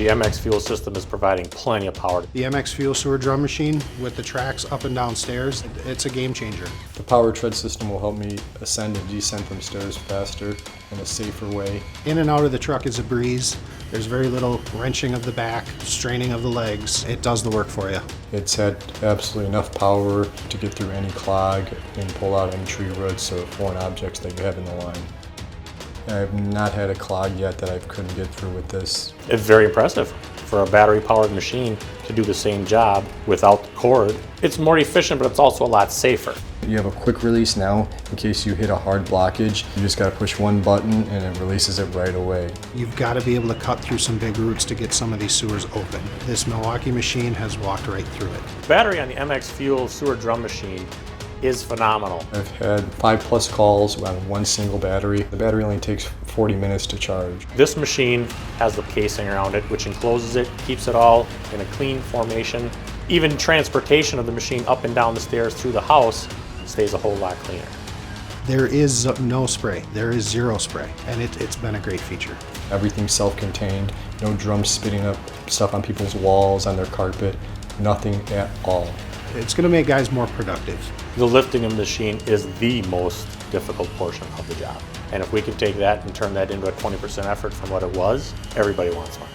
The MX fuel system is providing plenty of power. The MX fuel sewer drum machine with the tracks up and down stairs, it's a game changer. The POWERTREDZ system will help me ascend and descend from stairs faster in a safer way. In and out of the truck is a breeze. There's very little wrenching of the back, straining of the legs. It does the work for you. It's had absolutely enough power to get through any clog and pull out any tree roots or foreign objects that you have in the line. I've not had a clog yet that I couldn't get through with this. It's very impressive for a battery-powered machine to do the same job without the cord. It's more efficient, but it's also a lot safer. You have a quick release now in case you hit a hard blockage. You just got to push one button and it releases it right away. You've got to be able to cut through some big roots to get some of these sewers open. This Milwaukee machine has walked right through it. Battery on the MX Fuel sewer drum machine is phenomenal. I've had 5+ calls on one single battery. The battery only takes 40 minutes to charge. This machine has the casing around it, which encloses it, keeps it all in a clean formation. Even transportation of the machine up and down the stairs through the house stays a whole lot cleaner. There is no spray. There is zero spray, and it's been a great feature. Everything's self-contained. No drums spitting up stuff on people's walls, on their carpet. Nothing at all. It's going to make guys more productive. The lifting of the machine is the most difficult portion of the job. And if we can take that and turn that into a 20% effort from what it was, everybody wants one.